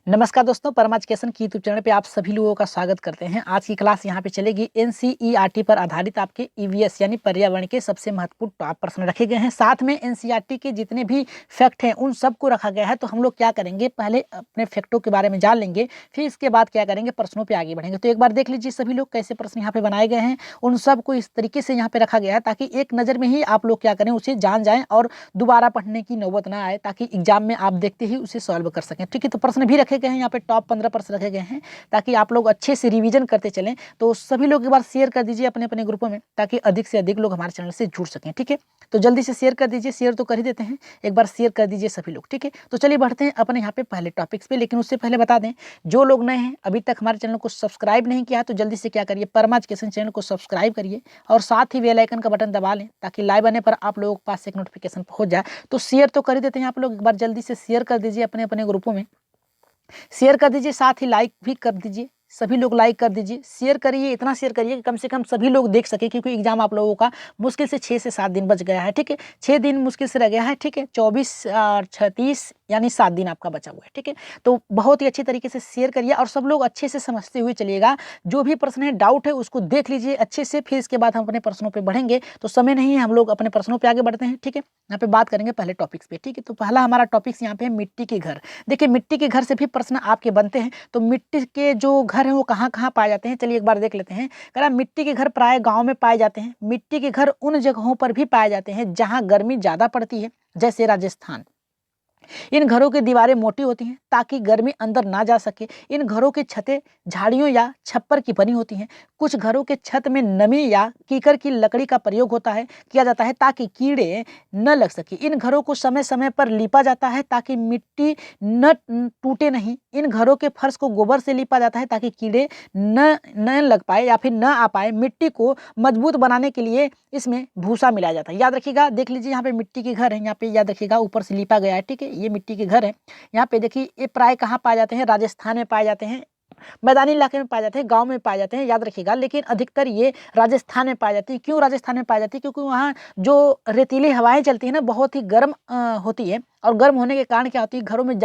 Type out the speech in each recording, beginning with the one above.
नमस्कार दोस्तों, परमा एजुकेशन की यूट्यूब चैनल पे आप सभी लोगों का स्वागत करते हैं। आज की क्लास यहाँ पे चलेगी एनसीईआरटी पर आधारित आपके ईवीएस यानी पर्यावरण के सबसे महत्वपूर्ण टॉप प्रश्न रखे गए हैं। साथ में एनसीईआरटी के जितने भी फैक्ट हैं उन सबको रखा गया है। तो हम लोग क्या करेंगे, पहले अपने फैक्टों के बारे में जान लेंगे, फिर इसके बाद क्या करेंगे, प्रश्नों पर आगे बढ़ेंगे। तो एक बार देख लीजिए सभी लोग कैसे प्रश्न यहाँ पे बनाए गए हैं। उन सबको इस तरीके से यहाँ पे रखा गया है ताकि एक नज़र में ही आप लोग क्या करें, उसे जान जाएँ और दोबारा पढ़ने की नौबत ना आए, ताकि एग्जाम में आप देखते ही उसे सॉल्व कर सकें। ठीक है, तो प्रश्न भी रखे गए हैं यहाँ पे, टॉप 15 प्रश्न रखे गए हैं ताकि आप लोग अच्छे से रिवीजन करते चलें। तो सभी लोग एक बार शेयर कर दीजिए अपने अपने ग्रुपों में, ताकि अधिक से अधिक लोग हमारे चैनल से जुड़ सकें। ठीक है, तो जल्दी से शेयर कर दीजिए। शेयर तो कर ही देते हैं, एक बार शेयर कर दीजिए सभी लोग। ठीक है, तो चलिए बढ़ते हैं अपने यहाँ पे पहले टॉपिक्स पे। लेकिन उससे पहले बता दें, जो लोग नए हैं, अभी तक हमारे चैनल को सब्सक्राइब नहीं किया, तो जल्दी से क्या करिए, परमा एजुकेशन चैनल को सब्सक्राइब करिए और साथ ही बेल आइकन का बटन दबा लें, ताकि लाइव आने पर आप लोगों के पास एक नोटिफिकेशन पहुंच जाए। तो शेयर तो कर ही देते हैं आप लोग, एक बार जल्दी से शेयर कर दीजिए अपने अपने ग्रुपों में। शेयर कर दीजिए, साथ ही लाइक भी कर दीजिए। सभी लोग लाइक कर दीजिए, शेयर करिए, इतना शेयर करिए कि कम से कम सभी लोग देख सके, क्योंकि एग्जाम आप लोगों का मुश्किल से 6 से 7 दिन बच गया है। ठीक है, 6 दिन मुश्किल से रह गया है। ठीक है, 24 और 36 यानी 7 दिन आपका बचा हुआ है। ठीक है, तो बहुत ही अच्छी तरीके से शेयर करिए और सब लोग अच्छे से समझते हुए चलिएगा। जो भी प्रश्न है, डाउट है, उसको देख लीजिए अच्छे से, फिर इसके बाद हम अपने प्रश्नों पर बढ़ेंगे। तो समय नहीं है, हम लोग अपने प्रश्नों पर आगे बढ़ते हैं। ठीक है, यहाँ पे बात करेंगे पहले टॉपिक्स पे। ठीक है, तो पहला हमारा टॉपिक्स यहाँ पे है मिट्टी के घर। देखिए, मिट्टी के घर से भी प्रश्न आपके बनते हैं। तो मिट्टी के जो घर हैं वो कहाँ कहाँ पाए जाते हैं, चलिए एक बार देख लेते हैं। कह रहा मिट्टी के घर प्राय गांव में पाए जाते हैं। मिट्टी के घर उन जगहों पर भी पाए जाते हैं जहां गर्मी ज्यादा पड़ती है, जैसे राजस्थान। इन घरों की दीवारें मोटी होती हैं ताकि गर्मी अंदर ना जा सके। इन घरों की छतें झाड़ियों या छप्पर की बनी होती हैं। कुछ घरों के छत में नमी या कीकर की लकड़ी का प्रयोग किया जाता है ताकि कीड़े न लग सके। इन घरों को समय समय पर लीपा जाता है ताकि मिट्टी न टूटे नहीं। इन घरों के फर्श को गोबर से लीपा जाता है ताकि कीड़े न लग पाए या फिर न आ पाए। मिट्टी को मजबूत बनाने के लिए इसमें भूसा मिलाया जाता है। याद रखिएगा, देख लीजिए यहाँ पे मिट्टी के घर है, यहाँ पे याद रखिएगा ऊपर से लीपा गया है। ठीक है, ये मिट्टी के घर है। यहाँ पे देखिए, ये प्राय कहाँ पाए जाते हैं, राजस्थान में पाए जाते हैं, मैदानी इलाके में पाए जाते हैं, गांव में पाए जाते हैं, याद रखिएगा। लेकिन अधिकतर ये राजस्थान में पाई जाती है। क्यों राजस्थान में पाई जाती है? क्योंकि वहाँ जो रेतीली हवाएं चलती है ना, बहुत ही गर्म होती है, और गर्म होने के कारण क्या होती है, घरों में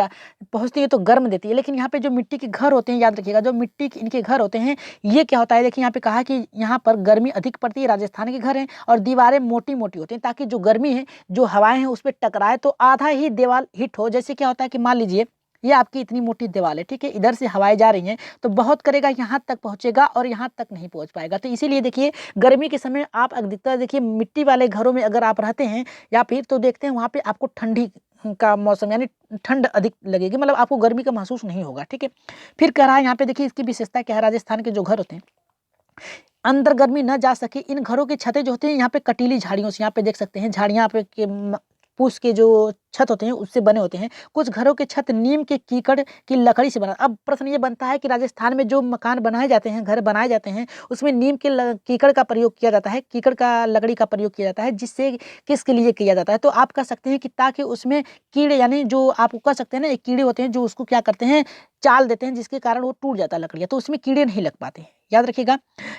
पहुंचती है तो गर्म देती है। लेकिन यहाँ पे जो मिट्टी के घर होते हैं, याद रखिएगा, जो मिट्टी के इनके घर होते हैं, ये क्या होता है, देखिए यहाँ पे कहा कि यहाँ पर गर्मी अधिक पड़ती है, राजस्थान के घर हैं, और दीवारें मोटी मोटी होती हैं ताकि जो गर्मी है, जो हवाएं हैं, उस पर टकराए तो आधा ही दीवार हिट हो। जैसे क्या होता है कि मान लीजिए ये आपकी इतनी मोटी दीवार है, ठीक है, इधर से हवाएं जा रही हैं तो बहुत करेगा, यहाँ तक पहुंचेगा और यहाँ तक नहीं पहुंच पाएगा। तो इसीलिए देखिए, गर्मी के समय आप अधिकतर देखिए मिट्टी वाले घरों में अगर आप रहते हैं, या फिर तो देखते हैं वहाँ पे आपको ठंडी का मौसम यानी ठंड अधिक लगेगी, मतलब आपको गर्मी का महसूस नहीं होगा। ठीक है, फिर कह रहा है यहाँ पे देखिए, इसकी विशेषता क्या है, राजस्थान के जो घर होते हैं अंदर गर्मी न जा सके, इन घरों की छतें जो होती हैं यहाँ पे कटीली झाड़ियों से, यहाँ पे देख सकते हैं झाड़ियाँ पे पूस के जो छत होते हैं उससे बने होते हैं। कुछ घरों के छत नीम के कीकड़ की लकड़ी से बना। अब प्रश्न ये बनता है कि राजस्थान में जो मकान बनाए जाते हैं, घर बनाए जाते हैं, उसमें नीम के कीकड़ का प्रयोग किया जाता है, कीकड़ का लकड़ी का प्रयोग किया जाता है। जिससे किसके लिए किया जाता है, तो आप कह सकते हैं कि ताकि उसमें कीड़े, यानी जो आप कह सकते हैं ना, एक कीड़े होते हैं जो उसको क्या करते हैं, चाल देते हैं, जिसके कारण वो टूट जाता है लकड़ियाँ, तो उसमें कीड़े नहीं लग पाते हैं। याद रखिएगा,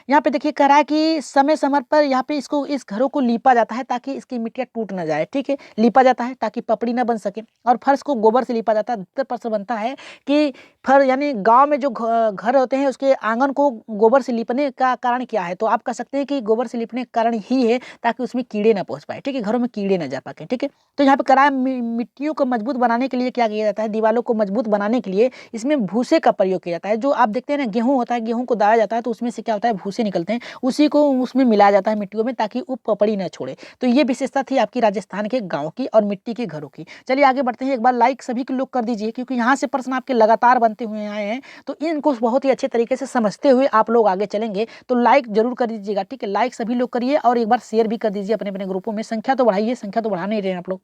यहाँ पे देखिए कह रहा है कि समय समय पर यहाँ पे इस घरों को लीपा जाता है ताकि इसकी मिट्टियाँ टूट ना जाए। ठीक है, लीपा जाता है ताकि पपड़ी ना बन सके, और फर्श को गोबर से लीपा जाता है। अधिकतर प्रश्न बनता है कि यानी गांव में जो घर होते हैं उसके आंगन को गोबर से लीपने का कारण क्या है, तो आप कह सकते हैं कि गोबर से लीपने का कारण ही है ताकि उसमें कीड़े ना पहुंच पाए। ठीक है, घरों में कीड़े ना जा पाए। ठीक है, तो यहाँ पे कह रहा है मिट्टियों को मजबूत बनाने के लिए क्या किया जाता है, दीवारों को मजबूत बनाने के लिए इसमें भूसे का प्रयोग किया जाता है। जो आप देखते हैं ना, गेहूं होता है, गेहूं को दाया जाता है तो उसमें से क्या होता है, भूसे निकलते हैं, उसी को उसमें मिलाया जाता है मिट्टियों में ताकि वो पपड़ी ना छोड़े। तो ये विशेषता थी आपकी राजस्थान के गाँव की और मिट्टी के घरों की। चलिए आगे बढ़ते हैं। एक बार लाइक सभी के लोग कर दीजिए, क्योंकि यहाँ से प्रश्न आपके लगातार बनते हुए आए हैं, तो इनको बहुत ही अच्छे तरीके से समझते हुए आप लोग आगे चलेंगे। तो लाइक जरूर कर दीजिएगा। ठीक है, लाइक सभी लोग करिए और एक बार शेयर भी कर दीजिए अपने अपने ग्रुपों में। संख्या तो बढ़ाइए, संख्या तो बढ़ा नहीं रहे हैं आप लोग।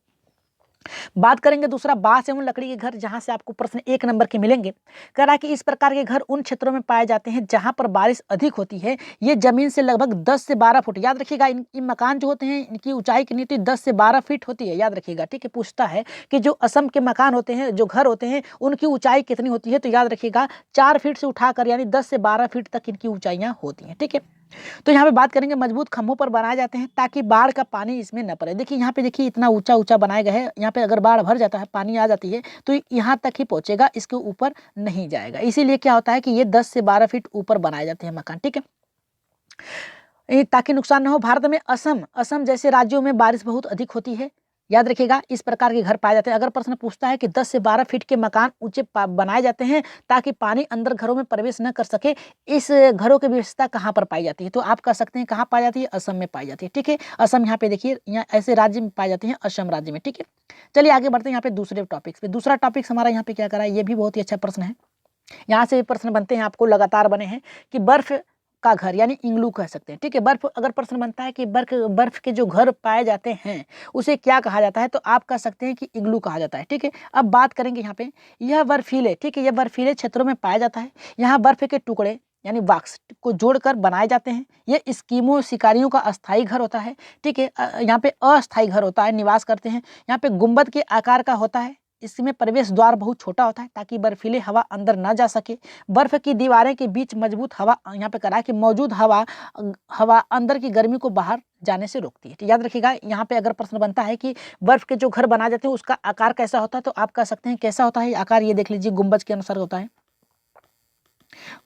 बात करेंगे दूसरा, बांस एवं लकड़ी के घर, जहां से आपको प्रश्न 1 नंबर के मिलेंगे। कह रहा है कि इस प्रकार के घर उन क्षेत्रों में पाए जाते हैं जहां पर बारिश अधिक होती है। ये जमीन से लगभग 10 से 12 फुट, याद रखिएगा, इन मकान जो होते हैं इनकी ऊंचाई कितनी होती है, 10 से 12 फीट होती है। याद रखिएगा। ठीक है, पूछता है कि जो असम के मकान होते हैं, जो घर होते हैं, उनकी ऊंचाई कितनी होती है, तो याद रखिएगा 4 फीट से उठाकर यानी 10 से 12 फीट तक इनकी ऊंचाइयां होती हैं। ठीक है, तो यहाँ पे बात करेंगे मजबूत खंभों पर बनाए जाते हैं ताकि बाढ़ का पानी इसमें न पड़े। देखिए यहाँ पे देखिए इतना ऊंचा ऊंचा बनाए गए हैं, यहाँ पे अगर बाढ़ भर जाता है, पानी आ जाती है तो यहाँ तक ही पहुंचेगा, इसके ऊपर नहीं जाएगा। इसीलिए क्या होता है कि ये 10 से 12 फीट ऊपर बनाए जाते हैं मकान, ठीक है, ताकि नुकसान न हो। भारत में असम जैसे राज्यों में बारिश बहुत अधिक होती है, याद रखिएगा इस प्रकार के घर पाए जाते हैं। अगर प्रश्न पूछता है कि 10 से 12 फीट के मकान ऊंचे बनाए जाते हैं ताकि पानी अंदर घरों में प्रवेश न कर सके, इस घरों की व्यवस्था कहाँ पर पाई जाती है, तो आप कह सकते हैं कहाँ पाई जाती है, असम में पाई जाती है, ठीक है। असम यहाँ पे देखिए, यहाँ ऐसे राज्य में पाई जाती है, असम राज्य में, ठीक है। चलिए आगे बढ़ते हैं यहाँ पे दूसरे टॉपिक पे। दूसरा टॉपिक हमारा यहाँ पे क्या करा है, ये भी बहुत ही अच्छा प्रश्न है। यहाँ से भी प्रश्न बनते हैं, आपको लगातार बने हैं कि बर्फ का घर यानी इग्लू कह सकते हैं, ठीक है। बर्फ अगर प्रश्न बनता है कि बर्फ के जो घर पाए जाते हैं उसे क्या कहा जाता है, तो आप कह सकते हैं कि इग्लू कहा जाता है, ठीक है। अब बात करेंगे यहाँ पे, यह बर्फीले, ठीक है, यह बर्फीले क्षेत्रों में पाया जाता है। यहाँ बर्फ के टुकड़े यानी बॉक्स को जोड़कर बनाए जाते हैं। ये स्कीमो शिकारियों का अस्थायी घर होता है, ठीक है। यहाँ पे अस्थायी घर होता है, निवास करते हैं। यहाँ पे गुंबद के आकार का होता है, इसमें प्रवेश द्वार बहुत छोटा होता है ताकि बर्फीले हवा अंदर ना जा सके। बर्फ की दीवारें के बीच मजबूत हवा यहाँ पे करा कि मौजूद हवा अंदर की गर्मी को बाहर जाने से रोकती है। तो याद रखिएगा यहाँ पे अगर प्रश्न बनता है कि बर्फ के जो घर बनाए जाते हैं उसका आकार कैसा होता है, तो आप कह सकते हैं कैसा होता है आकार, ये देख लीजिए गुंबज के अनुसार होता है,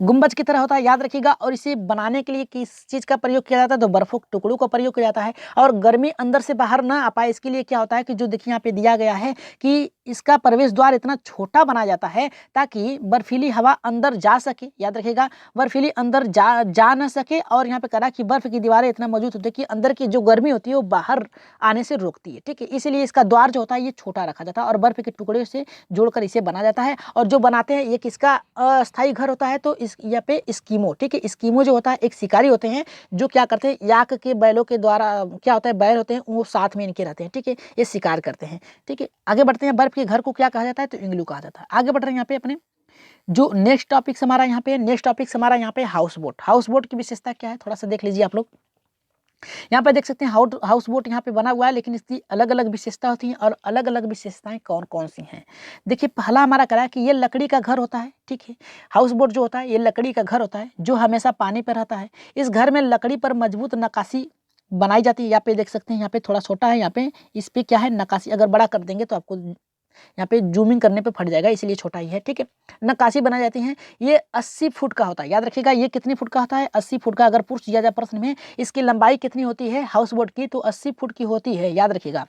गुंबज की तरह होता है, याद रखिएगा। और इसे बनाने के लिए किस चीज का प्रयोग किया जाता है, तो बर्फों के टुकड़ों का प्रयोग किया जाता है। और गर्मी अंदर से बाहर ना आ पाए इसके लिए क्या होता है कि जो देखिए यहाँ पे दिया गया है कि इसका प्रवेश द्वार इतना छोटा बनाया जाता है ताकि बर्फीली हवा अंदर जा सके, याद रखिएगा, बर्फीली अंदर जा न सके। और यहाँ पे करा कि बर्फ की दीवारें इतना मौजूद होती है कि अंदर की जो गर्मी होती है वो बाहर आने से रोकती है, ठीक है। इसलिए इसका द्वार जो होता है ये छोटा रखा जाता है और बर्फ के टुकड़े से जोड़कर इसे बना जाता है। और जो बनाते हैं ये किसका अस्थायी घर होता है, तो इस यहाँ पे स्कीमो, ठीक है, स्कीमो जो होता है एक शिकारी होते हैं जो क्या करते हैं, याक के बैलों के द्वारा क्या होता है, बैल होते हैं वो साथ में इनके रहते हैं, ठीक है, ये शिकार करते हैं, ठीक है। आगे बढ़ते हैं, बर्फ के घर को क्या कहा जाता है, तो इग्लू कहा जाता है। आगे बढ़ रहे हैं यहाँ पे अपने जो नेक्स्ट टॉपिक हमारा यहाँ पे, नेक्स्ट टॉपिक हमारा यहाँ पे हाउस बोट। हाउस बोट की विशेषता क्या है, थोड़ा सा देख लीजिए आप लोग। यहाँ पे देख सकते हैं हाउस बोट यहाँ पे बना हुआ है, लेकिन इसकी अलग अलग विशेषता होती हैं। और अलग अलग विशेषताएं कौन कौन सी हैं, देखिए पहला हमारा करा है कि ये लकड़ी का घर होता है, ठीक है। हाउस बोट जो होता है ये लकड़ी का घर होता है जो हमेशा पानी पर रहता है। इस घर में लकड़ी पर मजबूत नक्काशी बनाई जाती है। यहाँ पे देख सकते हैं, यहाँ पे थोड़ा छोटा है, यहाँ पे इस पे क्या है नक्काशी, अगर बड़ा कर देंगे तो आपको यहाँ पे जूमिंग करने पे फट जाएगा, इसलिए छोटा ही है, ठीक है। नक्काशी बनाई जाती है। ये 80 फुट का होता है, याद रखिएगा ये कितनी फुट का होता है, 80 फुट का। अगर पूछ दिया जाए प्रश्न में इसकी लंबाई कितनी होती है हाउस बोट की, तो 80 फुट की होती है, याद रखिएगा।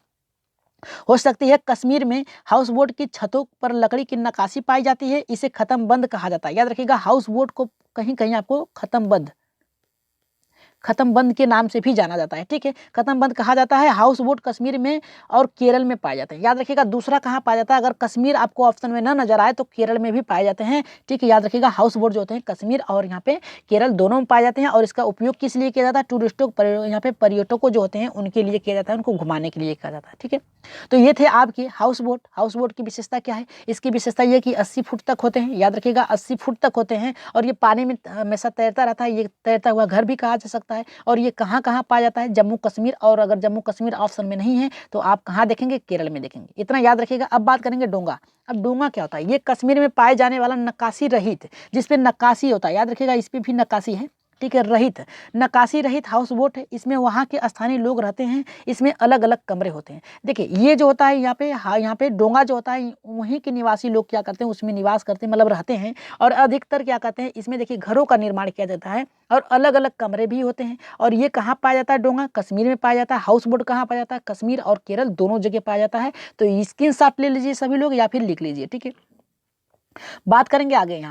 हो सकती है कश्मीर में हाउस बोट की छतों पर लकड़ी की नक्काशी पाई जाती है, इसे खत्म बंद कहा जाता है। याद रखिएगा हाउस बोट को कहीं कहीं आपको खत्म बंद के नाम से भी जाना जाता है, ठीक है, खत्म बंद कहा जाता है। हाउस बोट कश्मीर में और केरल में पाए जाते हैं, याद रखिएगा। दूसरा कहाँ पाया जाता है, अगर कश्मीर आपको ऑप्शन में न नजर आए तो केरल में भी पाए जाते हैं, ठीक है, याद रखिएगा। हाउस बोट जो होते हैं कश्मीर और यहाँ पे केरल दोनों में पाए जाते हैं। और इसका उपयोग किस लिए किया जाता है, टूरिस्टों यहाँ पे पर्यटकों जो होते हैं उनके लिए किया जाता है, उनको घुमाने के लिए किया जाता है, ठीक है। तो ये थे आपके हाउस बोट। हाउस बोट की विशेषता क्या है, इसकी विशेषता ये कि 80 फुट तक होते हैं, याद रखिएगा 80 फुट तक होते हैं। और ये पानी में हमेशा तैरता रहता है, ये तैरता हुआ घर भी कहा जा सकता है। और ये कहाँ कहाँ पाया जाता है, जम्मू कश्मीर। और अगर जम्मू कश्मीर ऑप्शन में नहीं है तो आप कहाँ देखेंगे, केरल में देखेंगे, इतना याद रखिएगा। अब बात करेंगे डोंगा। अब डोंगा क्या होता है, ये कश्मीर में पाए जाने वाला नक्काशी रहित, जिसपे नक्काशी होता है, याद रखिएगा इस पे भी नक्काशी है, ठीक है, रहित, नक्काशी रहित हाउस बोट है। इसमें वहाँ के स्थानीय लोग रहते हैं, इसमें अलग अलग कमरे होते हैं। देखिए ये जो होता है यहाँ पे डोंगा जो होता है वहीं के निवासी लोग क्या करते हैं, उसमें निवास करते हैं, मतलब रहते हैं। और अधिकतर क्या करते हैं, इसमें देखिए घरों का निर्माण किया जाता है और अलग अलग कमरे भी होते हैं। और ये कहाँ पाया जाता है, डोंगा कश्मीर में पाया जाता है। हाउस बोट कहाँ पाया जाता है, कश्मीर और केरल दोनों जगह पाया जाता है। तो स्क्रीनशॉट ले लीजिए सभी लोग या फिर लिख लीजिए, ठीक है। बात करेंगे आगे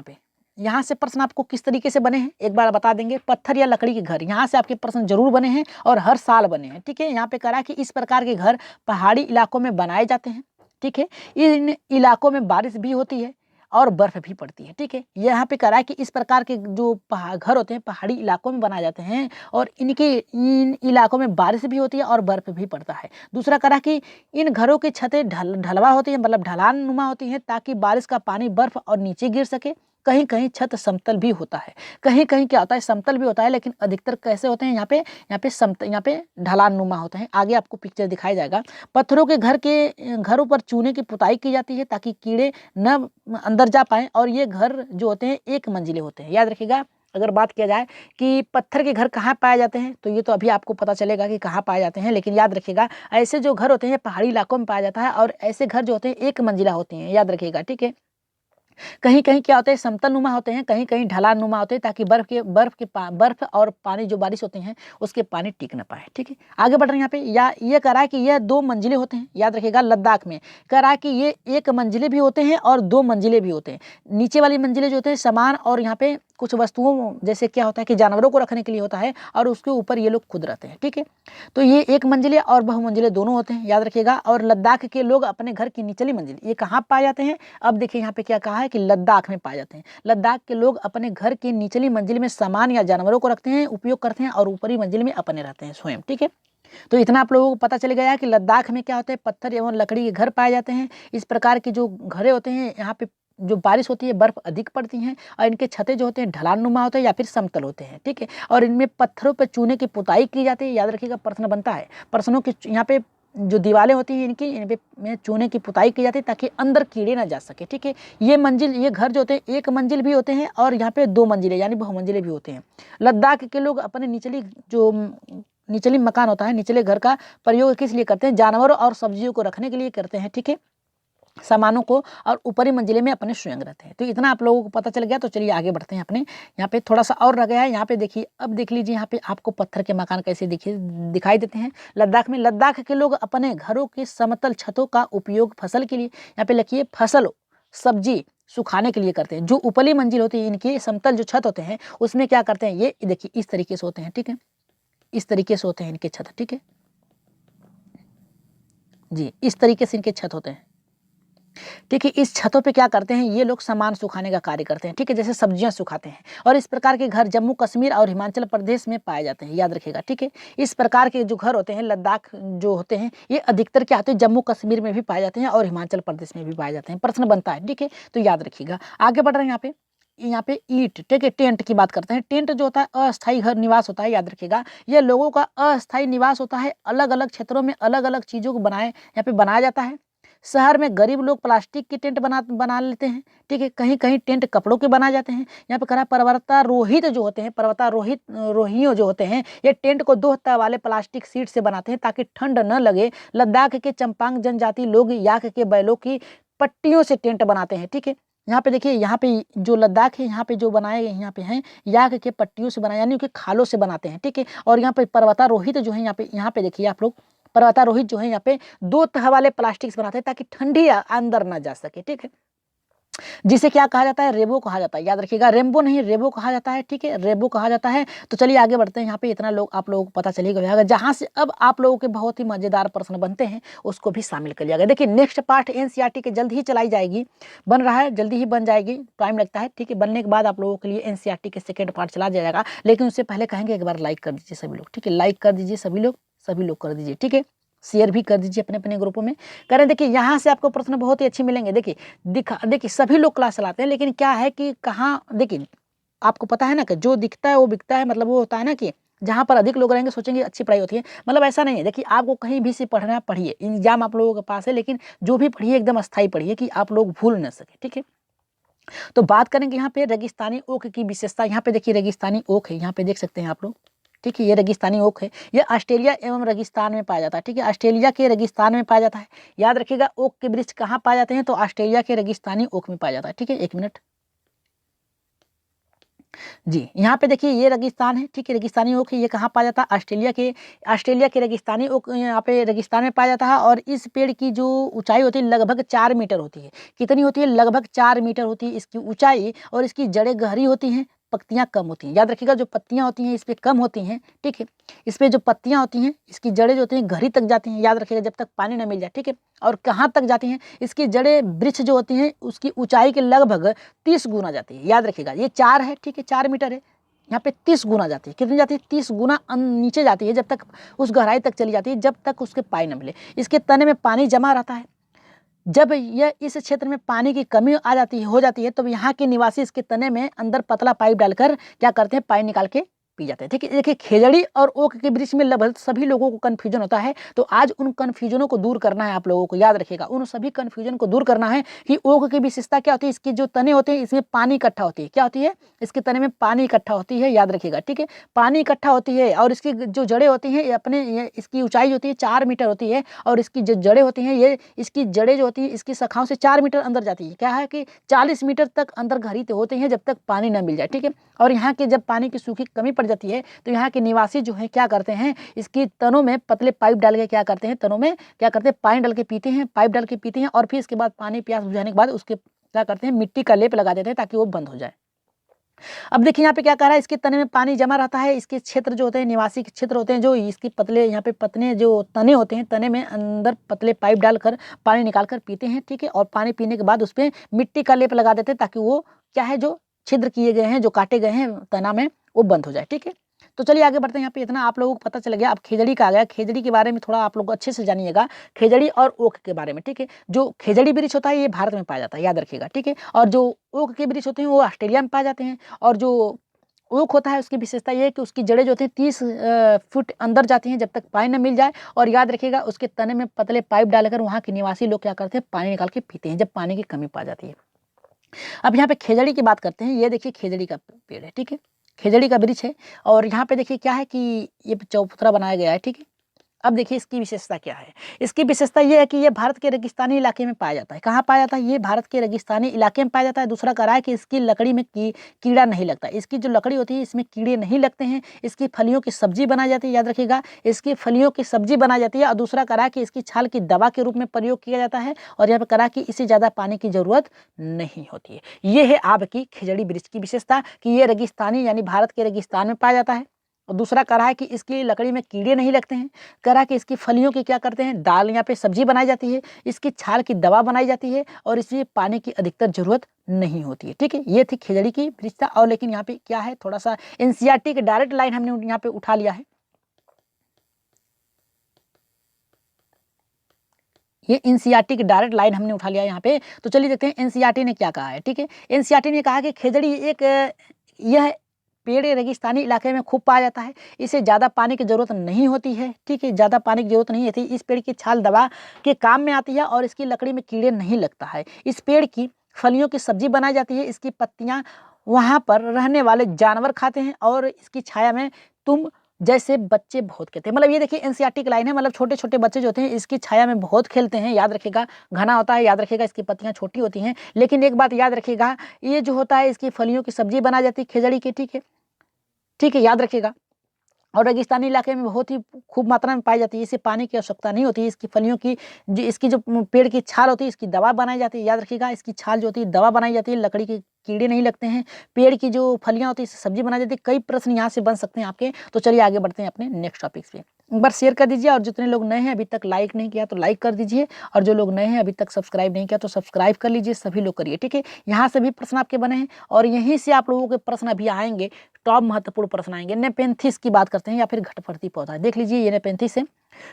यहाँ से प्रश्न आपको किस तरीके से बने हैं एक बार बता देंगे। पत्थर या लकड़ी के घर, यहाँ से आपके प्रश्न जरूर बने हैं और हर साल बने हैं, ठीक है। यहाँ पे करा कि इस प्रकार के घर पहाड़ी इलाकों में बनाए जाते हैं, ठीक है। इन इलाकों में बारिश भी होती है और बर्फ भी पड़ती है, ठीक है। यहाँ पे करा कि इस प्रकार के जो घर होते हैं पहाड़ी इलाकों में बनाए जाते हैं और इन इलाकों में बारिश भी होती है और बर्फ भी पड़ता है। दूसरा करा कि इन घरों की छतें ढलवा होती है, मतलब ढलान नुमा होती है ताकि बारिश का पानी बर्फ और नीचे गिर सके। कहीं कहीं छत समतल भी होता है, कहीं कहीं क्या होता है समतल भी होता है, लेकिन अधिकतर कैसे होते हैं यहाँ पे ढलान नुमा होते हैं। आगे आपको पिक्चर दिखाया जाएगा। पत्थरों के घरों पर चूने की पुताई की जाती है ताकि कीड़े न अंदर जा पाए। और ये घर जो होते हैं एक मंजिले होते हैं, याद रखिएगा अगर बात किया जाए कि पत्थर के घर कहाँ पाए जाते हैं, तो ये तो अभी आपको पता चलेगा कि कहाँ पाए जाते हैं, लेकिन याद रखिएगा ऐसे जो घर होते हैं पहाड़ी इलाकों में पाया जाता है, और ऐसे घर जो होते हैं एक मंजिला होते हैं, याद रखिएगा, ठीक है। कहीं कहीं क्या होते हैं समतल नुमा होते हैं, कहीं कहीं ढलान नुमा होते हैं, ताकि बर्फ और पानी जो बारिश होते हैं उसके पानी टिक न पाए, ठीक है। आगे बढ़ रहे हैं यहाँ पे, या ये कह रहा है कि यह 2 मंजिले होते हैं, याद रखिएगा। लद्दाख में कह रहा है कि ये 1 मंजिले भी होते हैं और 2 मंजिले भी होते हैं। नीचे वाली मंजिले जो होते हैं सामान और यहाँ पे कुछ वस्तुओं, जैसे क्या होता है कि जानवरों को रखने के लिए होता है, और उसके ऊपर ये लोग खुद रहते हैं, ठीक है। तो ये 1 मंजिले और बहुमंजिले दोनों होते हैं, याद रखिएगा। और लद्दाख के लोग अपने घर की निचली मंजिल, ये कहाँ पाए जाते हैं, अब देखिए यहाँ पे क्या कहा है कि लद्दाख में पाए जाते हैं। लद्दाख के लोग अपने घर की निचली मंजिल में सामान या जानवरों को रखते हैं, उपयोग करते हैं, और ऊपरी मंजिल में अपने रहते हैं स्वयं, ठीक है। तो इतना आप लोगों को पता चल गया है कि लद्दाख में क्या होते हैं, पत्थर एवं लकड़ी के घर पाए जाते हैं। इस प्रकार के जो घरे होते हैं, यहाँ पे जो बारिश होती है बर्फ अधिक पड़ती हैं, और इनके छतें जो होते हैं ढलान नुमा होते हैं या फिर समतल होते हैं, ठीक है। और इनमें पत्थरों पर चूने की पुताई की जाती है, याद रखिएगा, प्रश्न बनता है। प्रश्नों की यहाँ पे जो दीवारें होती हैं इनकी, इन पे में चूने की पुताई की जाती है ताकि अंदर कीड़े ना जा सके, ठीक है। ये घर जो होते हैं 1 मंजिल भी होते हैं, और यहाँ पे 2 मंजिले यानी बहुमंजिले भी होते हैं। लद्दाख के लोग अपने निचली मकान होता है, निचले घर का प्रयोग किस लिए करते हैं, जानवरों और सब्जियों को रखने के लिए करते हैं, ठीक है, सामानों को, और ऊपरी मंजिले में अपने स्वयं रहते हैं। तो इतना आप लोगों को पता चल गया। तो चलिए आगे बढ़ते हैं अपने, यहाँ पे थोड़ा सा और रह गया है। यहाँ पे देखिए, अब देख लीजिए यहाँ पे आपको पत्थर के मकान कैसे दिखाई देते हैं लद्दाख में। लद्दाख के लोग अपने घरों के समतल छतों का उपयोग फसल के लिए, यहाँ पे लिखिए फसल सब्जी सुखाने के लिए करते हैं। जो ऊपरी मंजिल होती है इनकी, समतल जो छत होते हैं उसमें क्या करते हैं, ये देखिए इस तरीके से होते हैं, ठीक है, इस तरीके से होते हैं इनके छत, ठीक है जी, इस तरीके से इनके छत होते हैं, ठीक है। इस छतों पे क्या करते हैं ये लोग, सामान सुखाने का कार्य करते हैं, ठीक है, जैसे सब्जियां सुखाते हैं। और इस प्रकार के घर जम्मू कश्मीर और हिमाचल प्रदेश में पाए जाते हैं, याद रखिएगा, ठीक है। इस प्रकार के जो घर होते हैं लद्दाख जो होते हैं, ये अधिकतर क्या होते हैं, जम्मू कश्मीर में भी पाए जाते हैं और हिमाचल प्रदेश में भी पाए जाते हैं। प्रश्न बनता है, ठीक है, तो याद रखिएगा। आगे बढ़ रहे हैं यहाँ पे ईंट, ठीक है, टेंट की बात करते हैं। टेंट जो होता है अस्थायी घर निवास होता है, याद रखिएगा। ये लोगों का अस्थायी निवास होता है, अलग अलग क्षेत्रों में अलग अलग चीज़ों को यहाँ पे बनाया जाता है। शहर में गरीब लोग प्लास्टिक के टेंट बना लेते हैं, ठीक है। कहीं कहीं टेंट कपड़ों के बनाए जाते हैं। यहाँ पे कहा पर्वतारोहित जो होते हैं, रोहियों जो होते हैं, ये टेंट को 2 तह वाले प्लास्टिक शीट से बनाते हैं ताकि ठंड न लगे। लद्दाख के चंपांग जनजाति लोग याक के बैलों की पट्टियों से टेंट बनाते हैं, ठीक है। यहाँ पे देखिए, यहाँ पे जो लद्दाख है, यहाँ पे जो बनाए यहाँ पे हैं याक के पट्टियों से बनाए, यानी उनके खालों से बनाते हैं, ठीक है। और यहाँ पे पर्वतारोहित जो है, यहाँ पे देखिए आप लोग, पर्वतारोहित जो है यहाँ पे 2 तह वाले प्लास्टिक से बनाते हैं ताकि ठंडी अंदर ना जा सके, ठीक है। जिसे क्या कहा जाता है, रेबो कहा जाता है, याद रखिएगा, रेम्बो नहीं रेबो कहा जाता है, ठीक है, रेबो कहा जाता है। तो चलिए आगे बढ़ते हैं। यहाँ पे इतना लोग आप लोगों को पता चली गया, जहाँ से अब आप लोगों के बहुत ही मजेदार प्रश्न बनते हैं उसको भी शामिल कर लिया गया। देखिए नेक्स्ट पार्ट एनसीईआरटी के जल्द ही चलाई जाएगी, बन रहा है, जल्दी ही बन जाएगी, टाइम लगता है, ठीक है। बनने के बाद आप लोगों के लिए एनसीईआरटी के सेकेंड पार्ट चला जाएगा, लेकिन उससे पहले कहेंगे एक बार लाइक कर दीजिए सभी लोग, ठीक है, लाइक कर दीजिए सभी लोग कर दीजिए, ठीक है। शेयर भी कर दीजिए अपने अपने ग्रुपों में करें। देखिए यहाँ से आपको प्रश्न बहुत ही अच्छे मिलेंगे। देखिए सभी लोग क्लास चलाते हैं, लेकिन क्या है कि कहाँ, देखिए आपको पता है ना कि जो दिखता है वो बिकता है, मतलब वो होता है ना कि जहाँ पर अधिक लोग रहेंगे सोचेंगे अच्छी पढ़ाई होती है, मतलब ऐसा नहीं है। देखिए आपको कहीं भी से पढ़ना, पढ़िए, एग्जाम आप लोगों के पास है, लेकिन जो भी पढ़िए एकदम अस्थायी पढ़िए कि आप लोग भूल न सके, ठीक है। तो बात करेंगे यहाँ पे रेगिस्तानी ओक की विशेषता। यहाँ पे देखिए रेगिस्तानी ओक है, यहाँ पे देख सकते हैं आप लोग, ठीक है, ये रेगिस्तानी ओक है। ये ऑस्ट्रेलिया एवं रेगिस्तान में पाया जाता है, ठीक है, ऑस्ट्रेलिया के रेगिस्तान में पाया जाता है। याद रखिएगा ओक के वृक्ष कहाँ पाए जाते हैं, तो ऑस्ट्रेलिया के रेगिस्तानी ओक में पाया जाता है, ठीक है। 1 मिनट जी, यहाँ पे देखिए ये रेगिस्तान है, ठीक है, रेगिस्तानी ओक है। ये कहाँ पाया जाता है, ऑस्ट्रेलिया के रेगिस्तानी ओक यहाँ पे रेगिस्तान में पाया जाता है। और इस पेड़ की जो ऊंचाई होती है लगभग 4 मीटर होती है। कितनी होती है, लगभग 4 मीटर होती है इसकी ऊंचाई। और इसकी जड़ें गहरी होती हैं, पत्तियां कम होती हैं। याद रखिएगा जो पत्तियां होती हैं इस पे कम होती हैं, ठीक है। इस पे जो पत्तियां होती हैं इसकी जड़ें जो होती हैं गहरी तक जाती हैं, याद रखिएगा, जब तक पानी न मिल जाए, ठीक है। और कहाँ तक जाती हैं, इसकी जड़ें वृक्ष जो होती हैं उसकी ऊंचाई के लगभग 30 गुना जाती है। याद रखिएगा ये 4 है, ठीक है, 4 मीटर है, यहाँ पे 30 गुना जाती है। कितनी जाती है, 30 गुना नीचे जाती है, जब तक उस गहराई तक चली जाती है जब तक उसके पानी न मिले। इसके तने में पानी जमा रहता है। जब यह इस क्षेत्र में पानी की कमी हो जाती है तो यहाँ के निवासी इसके तने में अंदर पतला पाइप डालकर क्या करते हैं, पानी निकाल के पी जाते हैं। ठीक है, देखिए खेजड़ी और ओक के वृक्ष में लगभग सभी लोगों को कन्फ्यूजन होता है, तो आज उन कन्फ्यूजनों को दूर करना है। आप लोगों को याद रखिएगा, उन सभी कन्फ्यूजन को दूर करना है कि ओक की विशेषता क्या होती है। इसके जो तने होते हैं इसमें पानी इकट्ठा होती है, क्या होती है, इसके तने में पानी इकट्ठा होती है, याद रखिएगा। ठीक है, पानी इकट्ठा होती है और इसकी जो जड़ें होती हैं इसकी ऊंचाई होती है 4 मीटर होती है, और इसकी जो जड़ें होती हैं इसकी जड़ें जो होती है इसकी शाखाओं से 4 मीटर अंदर जाती है। क्या है कि 40 मीटर तक अंदर घरित होते हैं जब तक पानी न मिल जाए। ठीक है, और यहाँ के जब पानी की सूखी कमी पड़ जाती है तो यहाँ के निवासी जो है क्या करते हैं, इसकी तनों में पतले पाइप डाल के क्या करते हैं, तनों में क्या करते हैं, पानी डाल के पीते हैं, पाइप डाल के पीते हैं, और फिर इसके बाद पानी प्यास बुझाने के बाद उसके क्या करते हैं, मिट्टी का लेप लगा देते हैं ताकि वो बंद हो जाए। अब देखिए यहाँ पे क्या कह रहा है, इसके तने में पानी जमा रहता है। इसके क्षेत्र जो होते हैं, निवासी के क्षेत्र होते हैं, जो इसके पतले यहाँ पे पतने जो तने होते हैं, तने में अंदर पतले पाइप डालकर पानी निकाल कर पीते हैं। ठीक है, और पानी पीने के बाद उस पर मिट्टी का लेप लगा देते हैं ताकि वो क्या है, जो छिद्र किए गए हैं, जो काटे गए हैं तना में, वो बंद हो जाए। ठीक है, तो चलिए आगे बढ़ते हैं। यहाँ पे इतना आप लोगों को पता चल गया। अब खेजड़ी का आ गया, खेजड़ी के बारे में थोड़ा आप लोग अच्छे से जानिएगा, खेजड़ी और ओक के बारे में। ठीक है, जो खेजड़ी वृक्ष होता है ये भारत में पाया जाता है, याद रखिएगा। ठीक है, और जो ओक के वृक्ष होते हैं वो ऑस्ट्रेलिया में पाए जाते हैं, और जो ओक होता है उसकी विशेषता ये है कि उसकी जड़ें जो होती हैं 30 फुट अंदर जाती हैं जब तक पानी न मिल जाए, और याद रखिएगा उसके तने में पतले पाइप डालकर वहाँ के निवासी लोग क्या करते हैं, पानी निकाल के पीते हैं जब पानी की कमी पा जाती है। अब यहाँ पे खेजड़ी की बात करते हैं। ये देखिए खेजड़ी का पेड़ है, ठीक है, खेजड़ी का वृक्ष है, और यहाँ पे देखिए क्या है कि ये चौपुतरा बनाया गया है। ठीक है, अब देखिए इसकी विशेषता क्या है। इसकी विशेषता ये है कि ये भारत के रेगिस्तानी इलाके में पाया जाता है। कहाँ पाया जाता है, ये भारत के रेगिस्तानी इलाके में पाया जाता है। दूसरा कह रहा है कि इसकी लकड़ी में कीड़ा नहीं लगता। इसकी जो लकड़ी होती है इसमें कीड़े नहीं लगते हैं। इसकी फलियों की सब्जी बनाई जाती है, याद रखिएगा, इसकी फलियों की सब्जी बनाई जाती है। और दूसरा कह रहा है कि इसकी छाल की दवा के रूप में प्रयोग किया जाता है, और यहाँ पर कह रहा है कि इसे ज़्यादा पानी की जरूरत नहीं होती है। ये है आपकी खेजड़ी वृक्ष की विशेषता कि ये रेगिस्तानी यानी भारत के रेगिस्तान में पाया जाता है। और दूसरा कह रहा है कि इसकी लकड़ी में कीड़े नहीं लगते हैं। कह रहा है कि इसकी फलियों की क्या करते हैं, दाल यहाँ पे सब्जी बनाई जाती है, इसकी छाल की दवा बनाई जाती है, और इसलिए पानी की अधिकतर जरूरत नहीं होती है। ठीक है, ये थी खेजड़ी की विशेषता। और लेकिन यहाँ पे क्या है, थोड़ा सा एनसीईआरटी के डायरेक्ट लाइन हमने यहाँ पे उठा लिया है। ये एनसीईआरटी की डायरेक्ट लाइन हमने उठा लिया है यहाँ पे। तो चलिए देखते हैं एनसीईआरटी ने क्या कहा है। ठीक है, एनसीईआरटी ने कहा कि खेजड़ी एक यह पेड़ रेगिस्तानी इलाके में खूब पाया जाता है, इसे ज़्यादा पानी की ज़रूरत नहीं होती है। ठीक है, ज़्यादा पानी की ज़रूरत नहीं होती। इस पेड़ की छाल दवा के काम में आती है, और इसकी लकड़ी में कीड़े नहीं लगता है। इस पेड़ की फलियों की सब्जी बनाई जाती है, इसकी पत्तियाँ वहाँ पर रहने वाले जानवर खाते हैं, और इसकी छाया में तुम जैसे बच्चे बहुत खेलते हैं। मतलब ये देखिए एनसीईआरटी की लाइन है, मतलब छोटे छोटे बच्चे जो होते हैं इसकी छाया में बहुत खेलते हैं। याद रखिएगा, घना होता है, याद रखिएगा, इसकी पत्तियां छोटी होती हैं, लेकिन एक बात याद रखिएगा, ये जो होता है इसकी फलियों की सब्जी बनाई जाती है खेजड़ी की। ठीक है, ठीक है, याद रखिएगा। और रेगिस्तानी इलाके में बहुत ही खूब मात्रा में पाई जाती है, इसे पानी की आवश्यकता नहीं होती है। इसकी फलियों की इसकी जो पेड़ की छाल होती है इसकी दवा बनाई जाती है, याद रखिएगा, इसकी छाल जो होती है दवा बनाई जाती है, लकड़ी के कीड़े नहीं लगते हैं। पेड़ की जो फलियां होती है इससे सब्जी बनाई जाती है। कई प्रश्न यहाँ से बन सकते हैं आपके। तो चलिए आगे बढ़ते हैं अपने नेक्स्ट टॉपिक पे। एक बार शेयर कर दीजिए, और जितने लोग नए हैं अभी तक लाइक नहीं किया तो लाइक कर दीजिए, और जो लोग नए हैं अभी तक सब्सक्राइब नहीं किया तो सब्सक्राइब कर लीजिए। सभी लोग करिए। ठीक है, यहाँ से भी प्रश्न आपके बने हैं, और यहीं से आप लोगों के प्रश्न अभी आएंगे, टॉप महत्वपूर्ण प्रश्न आएंगे। नेपेंथिस की बात करते हैं, या फिर घटफड़ती पौधा। देख लीजिए, ये नेपेंथिस है।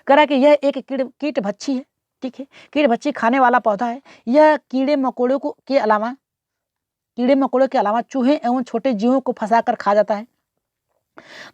कह रहा है कि यह एक कीट भक्षी है। ठीक है, कीट भक्षी खाने वाला पौधा है। यह कीड़े मकोड़ों के अलावा चूहे एवं छोटे जीवों को फंसाकर खा जाता है।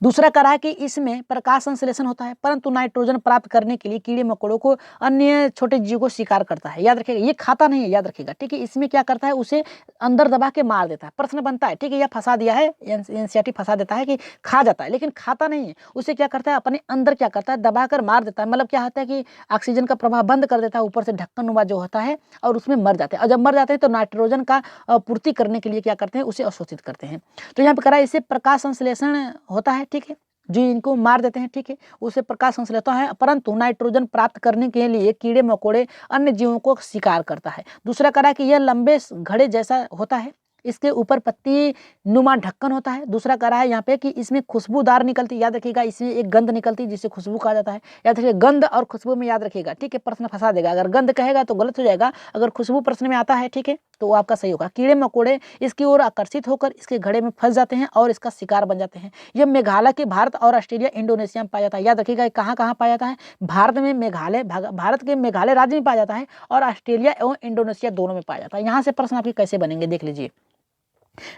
दूसरा कह रहा है कि इसमें प्रकाश संश्लेषण होता है, परंतु नाइट्रोजन प्राप्त करने के लिए कीड़े मकोड़ों को अन्य छोटे जीवों को शिकार करता है। याद रखिएगा, ये खाता नहीं है, याद रखिएगा। ठीक है, इसमें क्या करता है, उसे अंदर दबा के मार देता है। प्रश्न बनता है, ठीक है, यह फंसा दिया है, एनसीईआरटी फंसा देता है कि खा जाता है, लेकिन खाता नहीं है। उसे क्या करता है, अपने अंदर क्या करता है, दबा कर मार देता है। मतलब क्या होता है कि ऑक्सीजन का प्रवाह बंद कर देता है, ऊपर से ढक्कन नुमा जो होता है, और उसमें मर जाते हैं। और जब मर जाते हैं तो नाइट्रोजन का पूर्ति करने के लिए क्या करते हैं, उसे अवशोषित करते हैं। तो यहाँ पे कह रहा है इससे प्रकाश संश्लेषण होता है। ठीक है, जो इनको मार देते हैं, ठीक है, उसे प्रकाश संश्लेषण है, परंतु नाइट्रोजन प्राप्त करने के लिए कीड़े मकोड़े अन्य जीवों को शिकार करता है। दूसरा कह रहा है कि यह लंबे घड़े जैसा होता है, इसके ऊपर पत्ती नुमा ढक्कन होता है। दूसरा कह रहा है यहाँ पे कि इसमें खुशबूदार निकलती, याद रखिएगा, इसमें एक गंध निकलती है जिसे खुशबू कहा जाता है। याद रखिएगा, गंध और खुशबू में याद रखिएगा। ठीक है, प्रश्न फंसा देगा। अगर गंध कहेगा तो गलत हो जाएगा, अगर खुशबू प्रश्न में आता है, ठीक है, तो वो आपका सही होगा। कीड़े मकोड़े इसकी ओर आकर्षित होकर इसके घड़े में फंस जाते हैं और इसका शिकार बन जाते हैं। यह मेघालय के भारत और ऑस्ट्रेलिया इंडोनेशिया में पाया जाता है। याद रखिएगा, कहाँ कहाँ पाया जाता है, भारत में मेघालय, भारत के मेघालय राज्य में पाया जाता है, और ऑस्ट्रेलिया एवं इंडोनेशिया दोनों में पाया जाता है। यहाँ से प्रश्न आपके कैसे बनेंगे देख लीजिए।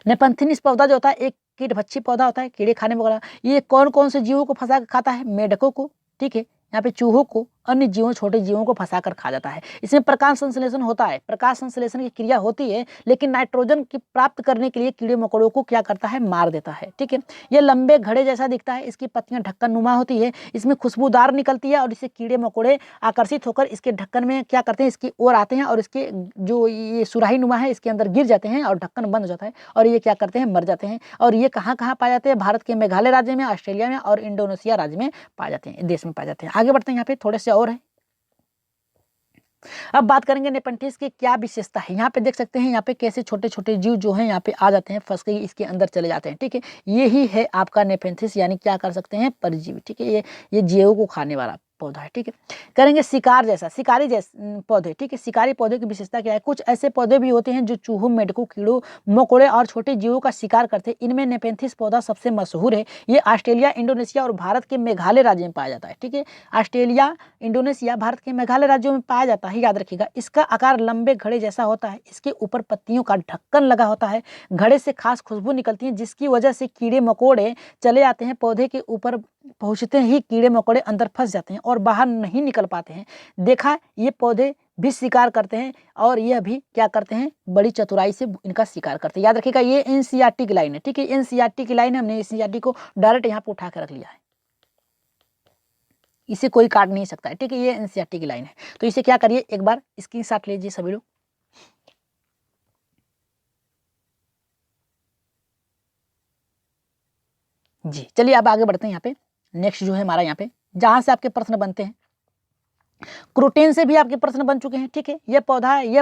नेपेंथिस पौधा जो होता है एक कीटभक्षी पौधा होता है, कीड़े खाने वाला। ये कौन कौन से जीवों को फंसा कर खाता है? मेढकों को, ठीक है, यहाँ पे चूहों को, अन्य जीवों, छोटे जीवों को फंसा कर खा जाता है। इसमें प्रकाश संश्लेषण होता है, प्रकाश संश्लेषण की क्रिया होती है, लेकिन नाइट्रोजन की प्राप्त करने के लिए कीड़े मकोड़ों को क्या करता है? मार देता है, ठीक है। ये लंबे घड़े जैसा दिखता है, इसकी पत्तियां ढक्कन नुमा होती है, इसमें खुशबूदार निकलती है और इससे कीड़े मकोड़े आकर्षित होकर इसके ढक्कन में क्या करते हैं? इसकी ओर आते हैं और इसके जो ये सुराही नुमा है इसके अंदर गिर जाते हैं और ढक्कन बंद हो जाता है और ये क्या करते हैं? मर जाते हैं। और ये कहाँ कहाँ पाए जाते हैं? भारत के मेघालय राज्य में, ऑस्ट्रेलिया में और इंडोनेशिया राज्य में पाए जाते हैं, देश में पाए जाते हैं। आगे बढ़ते हैं, यहाँ पे थोड़े से और है। अब बात करेंगे नेपेंथिस की क्या विशेषता है। यहाँ पे देख सकते हैं, यहाँ पे कैसे छोटे छोटे जीव जो हैं यहाँ पे आ जाते हैं, फंस के इसके अंदर चले जाते हैं, ठीक है। यही है आपका नेपेंथिस, यानी क्या कर सकते हैं? परजीवी, ठीक है। ये जीवों को खाने वाला पौधा है, ठीक है। करेंगे शिकार जैसा, शिकारी जैसे पौधे, ठीक है। शिकारी पौधे की विशेषता क्या है? कुछ ऐसे पौधे भी होते हैं जो चूहों, मेढकों, कीड़ों, मकोड़े और छोटे जीवों का शिकार करते हैं। इनमें नेपेंथिस पौधा सबसे मशहूर है। ये ऑस्ट्रेलिया, इंडोनेशिया और भारत के मेघालय राज्य में पाया जाता है, ठीक है। ऑस्ट्रेलिया, इंडोनेशिया, भारत के मेघालय राज्यों में पाया जाता है, याद रखिएगा। इसका आकार लंबे घड़े जैसा होता है, इसके ऊपर पत्तियों का ढक्कन लगा होता है, घड़े से खास खुशबू निकलती है जिसकी वजह से कीड़े मकोड़े चले आते हैं। पौधे के ऊपर पहुंचते ही कीड़े मकोड़े अंदर फंस जाते हैं और बाहर नहीं निकल पाते हैं। देखा, ये पौधे भी शिकार करते हैं और यह भी क्या करते हैं? बड़ी चतुराई से इनका शिकार करते हैं। याद रखिएगा, ये एनसीईआरटी की लाइन है, ठीक है। एनसीईआरटी की लाइन है, हमने एनसीईआरटी को डायरेक्ट यहाँ पे उठा कर रख लिया है, इसे कोई काट नहीं सकता है, ठीक है। ये एनसीईआरटी की लाइन है, तो इसे क्या करिए, एक बार स्क्रीनशॉट लीजिए सभी लोग। जी चलिए, अब आगे बढ़ते हैं। यहाँ पे नेक्स्ट जो है हमारा, यहाँ पे जहां से आपके प्रश्न बनते हैं, क्रोटेन से भी आपके प्रश्न बन चुके हैं, ठीक है। यह पौधा यह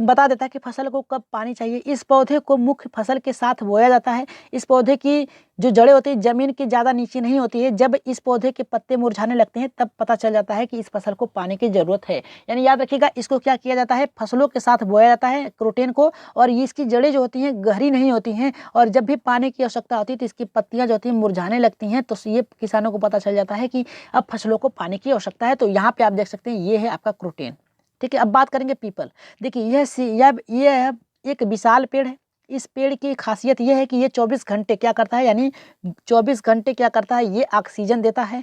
बता देता है कि फसल को कब पानी चाहिए। इस पौधे को मुख्य फसल के साथ बोया जाता है। इस पौधे की जो जड़ें होती है जमीन के ज़्यादा नीचे नहीं होती है। जब इस पौधे के पत्ते मुरझाने लगते हैं तब पता चल जाता है कि इस फसल को पानी की ज़रूरत है। यानी याद रखिएगा, इसको क्या किया जाता है? फसलों के साथ बोया जाता है क्रोटेन को, और ये इसकी जड़ें जो होती हैं गहरी नहीं होती हैं, और जब भी पानी की आवश्यकता होती है तो इसकी पत्तियाँ जो होती हैं मुरझाने लगती हैं। तो ये किसानों को पता चल जाता है कि अब फसलों को पानी की आवश्यकता है। तो यहाँ पे आप देख सकते हैं, ये है आपका क्रोटेन, ठीक है। अब बात करेंगे पीपल। देखिए, यह एक विशाल पेड़ है। इस पेड़ की खासियत यह है कि ये 24 घंटे क्या करता है, यानी 24 घंटे क्या करता है? ये ऑक्सीजन देता है।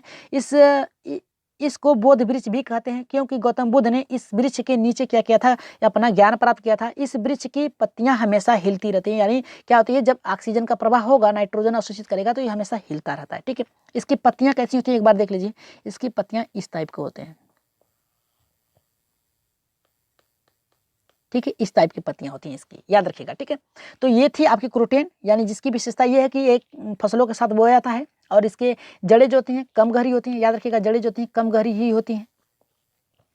इसको बोध वृक्ष भी कहते हैं, क्योंकि गौतम बुद्ध ने इस वृक्ष के नीचे क्या किया था? अपना ज्ञान प्राप्त किया था। इस वृक्ष की पत्तियां हमेशा हिलती रहती हैं, यानी क्या होती है? जब ऑक्सीजन का प्रवाह होगा, नाइट्रोजन अवशोषित करेगा तो ये हमेशा हिलता रहता है, ठीक है। इसकी पत्तियां कैसी होती है, एक बार देख लीजिए। इसकी पत्तियां इस टाइप के होते हैं, ठीक है। इस टाइप की पत्तियां होती हैं इसकी, याद रखिएगा, ठीक है। तो ये थी आपकी क्रोटेन, यानी जिसकी विशेषता ये है कि एक फसलों के साथ बोया जाता है और इसके जड़ें जो होती हैं कम गहरी होती हैं। याद रखिएगा, जड़ें जो होती हैं कम गहरी ही होती हैं,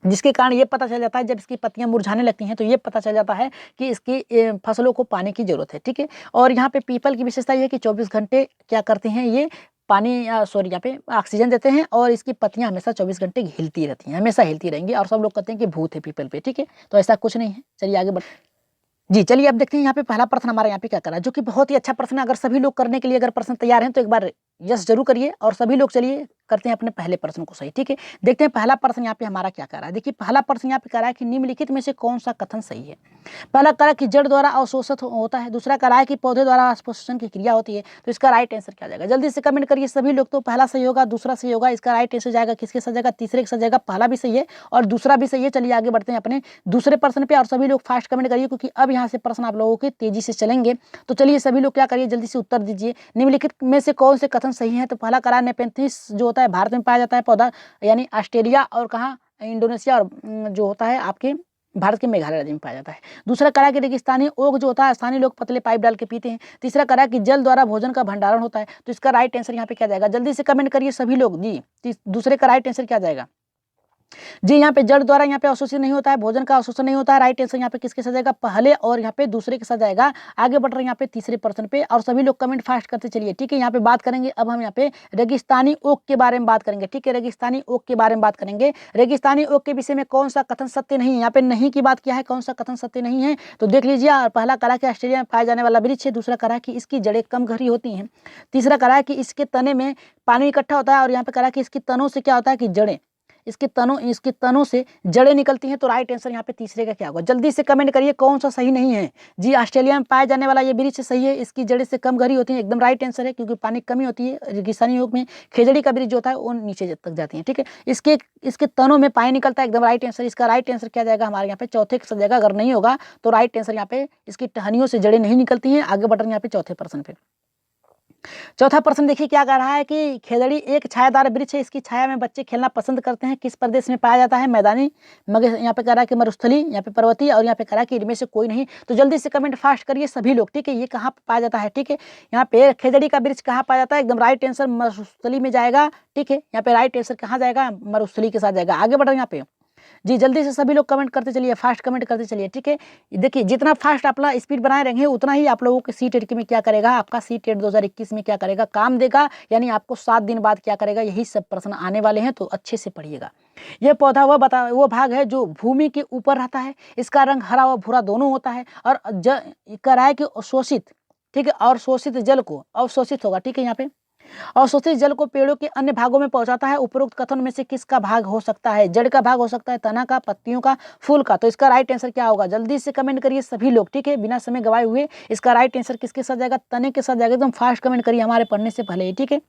जिसके कारण ये पता चल जाता है जब इसकी पत्तियां मुरझाने लगती हैं तो ये पता चल जाता है कि इसकी फसलों को पानी की जरूरत है, ठीक है। और यहाँ पे पीपल की विशेषता ये है कि 24 घंटे क्या करते हैं? ये पानी यहाँ पे ऑक्सीजन देते हैं और इसकी पत्तियां हमेशा 24 घंटे हिलती रहती हैं, हमेशा हिलती रहेंगी। और सब लोग कहते हैं कि भूत है पीपल पे, ठीक है। तो ऐसा कुछ नहीं है। चलिए आगे बढ़ जी चलिए, अब देखते हैं यहाँ पे पहला प्रश्न हमारा यहाँ पे क्या कर रहा है, जो कि बहुत ही अच्छा प्रश्न है। अगर सभी लोग करने के लिए अगर प्रश्न तैयार हैं तो एक बार यस जरूर करिए। और सभी लोग चलिए करते हैं अपने पहले प्रश्न को सही, ठीक है। देखते हैं पहला प्रश्न यहाँ पे हमारा क्या कर रहा है। देखिए, पहला प्रश्न यहाँ पे कह रहा है कि निम्नलिखित में से कौन सा कथन सही है। पहला कह रहा है कि जड़ द्वारा अवशोषित होता है। दूसरा कह रहा है कि पौधे द्वारा अवशोषण की क्रिया होती है। तो इसका राइट आंसर क्या जाएगा? जल्दी से कमेंट करिए सभी लोग। तो पहला सही होगा, दूसरा सही होगा, इसका राइट आंसर जाएगा किसके साथ जाएगा? तीसरे के साथ जाएगा। पहला भी सही है और दूसरा भी सही है। चलिए आगे बढ़ते हैं अपने दूसरे प्रश्न पे, और सभी लोग फास्ट कमेंट करिए क्योंकि अब यहाँ से प्रश्न आप लोगों के तेजी से चलेंगे। तो चलिए सभी लोग क्या करिए, जल्दी से उत्तर दीजिए। निम्नलिखित में से कौन से कथन सही है? तो पहला करा नेपेंथिस जो होता है भारत में पाया जाता है पौधा, यानी ऑस्ट्रेलिया और कहाँ? इंडोनेशिया, और जो होता है आपके भारत के मेघालय राज्य में पाया जाता है। दूसरा करा कि रेगिस्तानी ओक जो होता है स्थानीय लोग पतले पाइप डाल के पीते हैं। तीसरा करा कि जल द्वारा भोजन का भंडारण होता है। तो इसका राइट आंसर यहाँ पे क्या जाएगा? जल्दी से कमेंट करिए सभी लोग जी। दूसरे का राइट आंसर क्या जाएगा जी? यहाँ पे जड़ द्वारा यहाँ पे अवशोषित नहीं होता है, भोजन का अवशोषण नहीं होता है। राइट आंसर यहाँ पे किसके साथ जाएगा? पहले, और यहाँ पे दूसरे के साथ जाएगा। आगे बढ़ रहे हैं यहाँ पे तीसरे प्रश्न पे, और सभी लोग कमेंट फास्ट करते चलिए, ठीक है। यहाँ पे बात करेंगे अब हम यहाँ पे रेगिस्तानी ओक के बारे में बात करेंगे, ठीक है। रेगिस्तानी ओक के बारे में बात करेंगे। रेगिस्तानी ओक के विषय में कौन सा कथन सत्य नहीं है? यहाँ पे नहीं की बात किया है, कौन सा कथन सत्य नहीं है तो देख लीजिए। और पहला करा कि ऑस्ट्रेलिया में पाया जाने वाला वृक्ष है। दूसरा करा कि इसकी जड़ें कम गहरी होती हैं। तीसरा करा कि इसके तने में पानी इकट्ठा होता है। और यहाँ पे करा कि इसकी तनों से क्या होता है कि जड़ें इसके तनों से जड़ें निकलती हैं। तो राइट आंसर यहाँ पे तीसरे का क्या होगा, जल्दी से कमेंट करिए कौन सा सही नहीं है। जी ऑस्ट्रेलिया में पाया जाने वाला ये वृक्ष सही है, इसकी जड़ें से कम गहरी होती हैं, एकदम राइट आंसर है, क्योंकि पानी की कमी होती है रेगिस्तानी युग में। खेजड़ी का वृक्ष जो होता है वो नीचे तक जाती है, ठीक है। इसके तनों में पानी निकलता है, एकदम राइट आंसर। इसका राइट आंसर क्या जाएगा हमारे यहाँ पे चौथे का जाएगा, अगर नहीं होगा तो राइट आंसर यहाँ पे इसकी टहनियों से जड़ें नहीं निकलती हैं। आगे बढ़ रहे हैं यहाँ पे चौथे प्रश्न पे। चौथा प्रश्न देखिए क्या कह रहा है कि खेजड़ी एक छायादार वृक्ष है, इसकी छाया में बच्चे खेलना पसंद करते हैं, किस प्रदेश में पाया जाता है, मैदानी, मगर यहाँ पे कह रहा है कि मरुस्थली, यहाँ पे पर्वतीय, और यहाँ पे कह रहा है कि इनमें से कोई नहीं। तो जल्दी से कमेंट फास्ट करिए सभी लोग, ठीक है। ये कहाँ पाया जाता है, ठीक है। यहाँ पे खेजड़ी का वृक्ष कहाँ पाया जाता है, एकदम राइट आंसर मरुस्थली में जाएगा, ठीक है। यहाँ पे राइट आंसर कहाँ जाएगा, मरुस्थली के साथ जाएगा। आगे बढ़ रहे हैं यहाँ पे। जी जल्दी से सभी लोग कमेंट करते चलिए, फास्ट कमेंट करते चलिए, ठीक है। देखिए जितना फास्ट आप लोग स्पीड बनाए रहेंगे उतना ही आप लोगों के CTET में क्या करेगा, आपका CTET 2021 में क्या करेगा, काम देगा। यानी आपको 7 दिन बाद क्या करेगा, यही सब प्रश्न आने वाले हैं, तो अच्छे से पढ़िएगा। यह पौधा वो भाग है जो भूमि के ऊपर रहता है, इसका रंग हरा व भूरा दोनों होता है, और कह रहा है कि शोषित, ठीक है, और शोषित जल को अवशोषित होगा, ठीक है। यहाँ पे अवशोषित जल को पेड़ों के अन्य भागों में पहुंचाता है। उपरोक्त कथन में से किसका भाग हो सकता है, जड़ का भाग हो सकता है, तना का, पत्तियों का, फूल का। तो इसका राइट आंसर क्या होगा, जल्दी से कमेंट करिए सभी लोग, ठीक है, बिना समय गवाए हुए। इसका राइट आंसर किसके साथ जाएगा, तने के साथ जाएगा। एकदम फास्ट कमेंट करिए हमारे पढ़ने से पहले, ठीक है।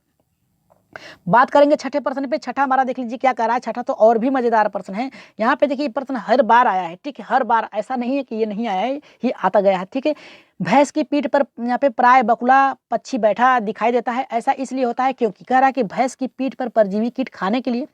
बात करेंगे छठे प्रश्न पे। छठा हमारा देख लीजिए क्या कर रहा है, छठा तो और भी मजेदार प्रश्न है। यहाँ पे देखिए प्रश्न हर बार आया है, ठीक है, हर बार, ऐसा नहीं है कि ये नहीं आया है, ये आता गया है, ठीक है। भैंस की पीठ पर यहाँ पे प्राय बकुला पक्षी बैठा दिखाई देता है, ऐसा इसलिए होता है क्योंकि कह रहा है कि भैंस की पीठ पर परजीवी कीट खाने के लिए।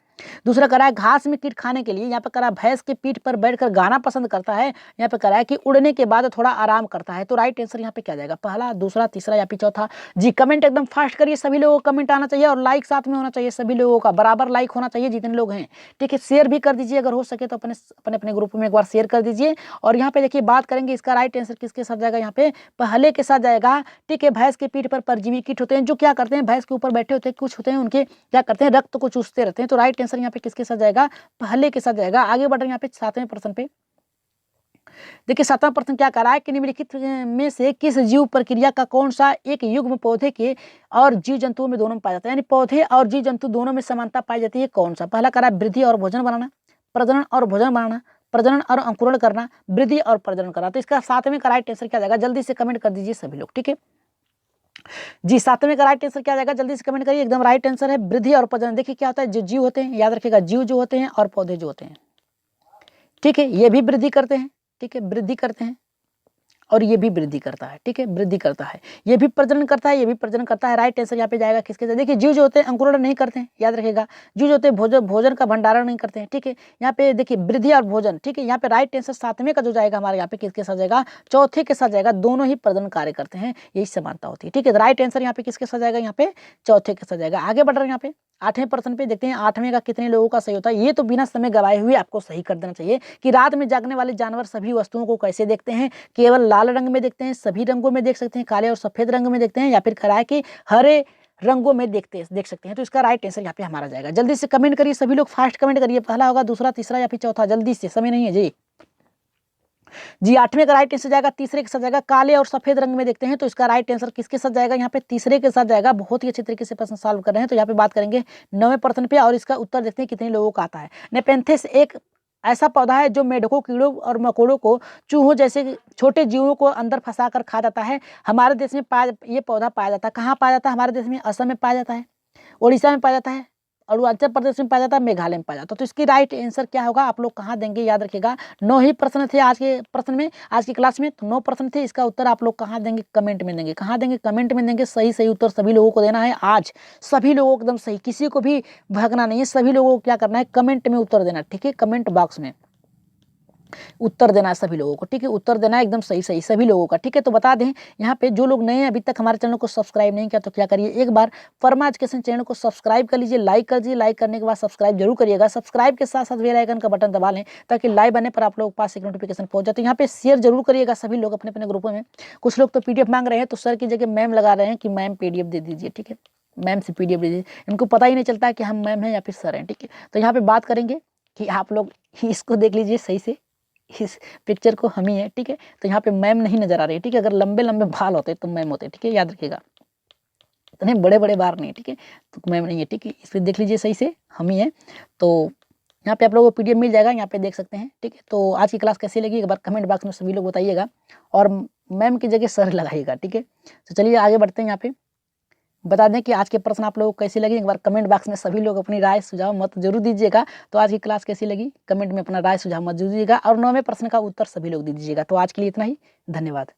दूसरा कह रहा है घास में कीट खाने के लिए। यहाँ पे कह रहा है भैंस के पीठ पर बैठकर गाना पसंद करता है। यहाँ पे कह रहा है कि उड़ने के बाद थोड़ा आराम करता है। तो राइट आंसर यहाँ पे क्या जाएगा, पहला, दूसरा, तीसरा या फिर चौथा। जी कमेंट एकदम फास्ट करिए, सभी लोगों को कमेंट आना चाहिए, और लाइक साथ में होना चाहिए, सभी लोगों का बराबर लाइक होना चाहिए जितने लोग हैं, ठीक है। शेयर भी कर दीजिए अगर हो सके तो अपने अपने ग्रुप में एक बार शेयर कर दीजिए। और यहाँ पे देखिए बात करेंगे इसका राइट आंसर किसके साथ जाएगा, यहाँ पे पहले के साथ जाएगा, ठीक है। भैंस के पीठ पर परजीवी कीट होते हैं, जो क्या करते हैं, भैंस के ऊपर बैठे होते हैं, कुछ होते हैं उनके क्या करते हैं, रक्त को चूसते रहते हैं। तो राइट आंसर यहाँ पे किसके साथ जाएगा, पहले के साथ जाएगा। आगे बढ़ रहे हैं यहाँ पे सातवें प्रश्न पे। देखिए सातवां प्रश्न क्या कर रहा है कि निम्नलिखित में से किस जीव प्रक्रिया का कौन सा एक युग्म पौधे के और जीव जंतुओं में दोनों में पाया जाता है, यानी पौधे और जीव जंतु दोनों में समानता पाई जाती है, कौन सा। पहला कर रहा है वृद्धि और भोजन बनाना, प्रजनन और भोजन बनाना, प्रजनन और अंकुरण करना, वृद्धि और प्रजनन करना। तो इसका सातवें का राइट आंसर क्या जाएगा, जल्दी से कमेंट कर दीजिए सभी लोग, ठीक है। जी सातवें का राइट आंसर क्या जाएगा, जल्दी से कमेंट करिए, एकदम राइट आंसर है वृद्धि और प्रजनन। देखिए क्या होता है, जो जीव होते हैं, याद रखिएगा, जीव जो होते हैं और पौधे जो होते हैं, ठीक है, ये भी वृद्धि करते हैं, ठीक है, वृद्धि करते हैं, और ये भी वृद्धि करता है, ठीक है, वृद्धि करता है। ये भी प्रजनन करता है, ये भी प्रजनन करता है। राइट आंसर यहाँ पे जाएगा किसके साथ, देखिए जीव जो होते हैं अंकुरण नहीं करते हैं, याद रखिएगा। जीव जो होते हैं भोजन का भंडारण नहीं करते हैं, ठीक है। यहाँ पे देखिए वृद्धि और भोजन, ठीक है। यहाँ पे राइट आंसर सातवें का जो जाएगा हमारे यहाँ पे किसके साथ जाएगा, चौथे के साथ जाएगा। दोनों ही प्रजनन कार्य करते हैं, यही समानता होती है, ठीक है। राइट आंसर यहाँ पे किसके साथ जाएगा, यहाँ पे चौथे के साथ जाएगा। आगे बढ़ रहे हैं यहाँ पे आठवें प्रश्न पे, देखते हैं आठवें का कितने लोगों का सही होता है। ये तो बिना समय गवाए हुए आपको सही कर देना चाहिए कि रात में जागने वाले जानवर सभी वस्तुओं को कैसे देखते हैं, केवल लाल रंग में देखते हैं, सभी रंगों में देख सकते हैं, काले और सफेद रंग में देखते हैं, या फिर कह कि हरे रंगों में देख सकते हैं। तो इसका राइट आंसर यहाँ पे हमारा जाएगा। जल्दी से कमेंट करिए सभी लोग, फास्ट कमेंट करिए, पहला होगा, दूसरा, तीसरा या फिर चौथा, जल्दी से, समय नहीं है जी। आठवें का राइट आंसर जाएगा तीसरे के साथ जाएगा, काले और सफेद रंग में देखते हैं। तो इसका राइट आंसर किसके साथ जाएगा, यहाँ पे तीसरे के साथ जाएगा। बहुत ही अच्छे तरीके से प्रश्न सॉल्व कर रहे हैं। तो यहाँ पे बात करेंगे नौवें प्रश्न पे, और इसका उत्तर देखते हैं कितने लोगों का आता है। नेपेंथिस एक ऐसा पौधा है जो मेढकों, कीड़ों और मकोड़ों को, चूहों जैसे छोटे जीवों को अंदर फंसा कर खा जाता है। हमारे देश में ये पौधा पाया जाता है, कहाँ पाया जाता है हमारे देश में, असम में पाया जाता है, उड़ीसा में पाया जाता है, अरुणाचल प्रदेश में पाया जाता है, मेघालय में पाया जाता है। तो इसकी राइट आंसर क्या होगा, आप लोग कहाँ देंगे, याद रखिएगा। 9 ही प्रश्न थे आज के प्रश्न में, आज की क्लास में, तो 9 प्रश्न थे। इसका उत्तर आप लोग कहाँ देंगे, कमेंट में देंगे। कहाँ देंगे, कमेंट में देंगे। सही सही उत्तर सभी लोगों को देना है आज, सभी लोगों को एकदम सही, किसी को भी भागना नहीं है, सभी लोगों को क्या करना है, कमेंट में उत्तर देना, ठीक है। कमेंट बॉक्स में उत्तर देना है सभी लोगों को, ठीक है। उत्तर देना है एकदम सही सही सभी लोगों का, ठीक है। तो बता दें यहाँ पे जो लोग नए हैं, अभी तक हमारे चैनल को सब्सक्राइब नहीं किया, तो क्या करिए, एक बार फर्मा एजुकेशन चैनल को सब्सक्राइब कर लीजिए, लाइक कर दीजिए। लाइक करने के बाद सब्सक्राइब जरूर करिएगा। सब्सक्राइब के साथ साथ बेल आइकन का बटन दबा लें, ताकि लाइव आने पर आप लोगों के पास एक नोटिफिकेशन पहुंच जाए। तो यहाँ पे शेयर जरूर करिएगा सभी लोग अपने अपने ग्रुपों में। कुछ लोग तो PDF मांग रहे हैं, तो सर की जगह मैम लगा रहे हैं कि मैम PDF दे दीजिए, ठीक है, मैम से PDF दे दीजिए। इनको पता ही नहीं चलता है कि हम मैम हैं या फिर सर हैं, ठीक है। तो यहाँ पे बात करेंगे कि आप लोग इसको देख लीजिए सही से, इस पिक्चर को हम ही है, ठीक है। तो यहाँ पे मैम नहीं नजर आ रही है, ठीक है। अगर लंबे लंबे बाल होते तो मैम होते, ठीक है, याद रखिएगा। इतने बड़े बड़े बाल नहीं, ठीक है, तो मैम नहीं है, ठीक है। इस पर देख लीजिए सही से, हम ही है। तो यहाँ पे आप लोगों को पीडीएफ मिल जाएगा, यहाँ पे देख सकते हैं, ठीक है। तो आज की क्लास कैसी लगी एक बार कमेंट बॉक्स में सभी लोग बताइएगा, और मैम की जगह सर लगाइएगा, ठीक है। तो चलिए आगे बढ़ते हैं। यहाँ पे बता दें कि आज के प्रश्न आप लोगों को कैसे लगे, एक बार कमेंट बॉक्स में सभी लोग अपनी राय सुझाव मत जरूर दीजिएगा। तो आज की क्लास कैसी लगी कमेंट में अपना राय सुझाव मत दीजिएगा, और 9वें प्रश्न का उत्तर सभी लोग दे दीजिएगा। तो आज के लिए इतना ही, धन्यवाद।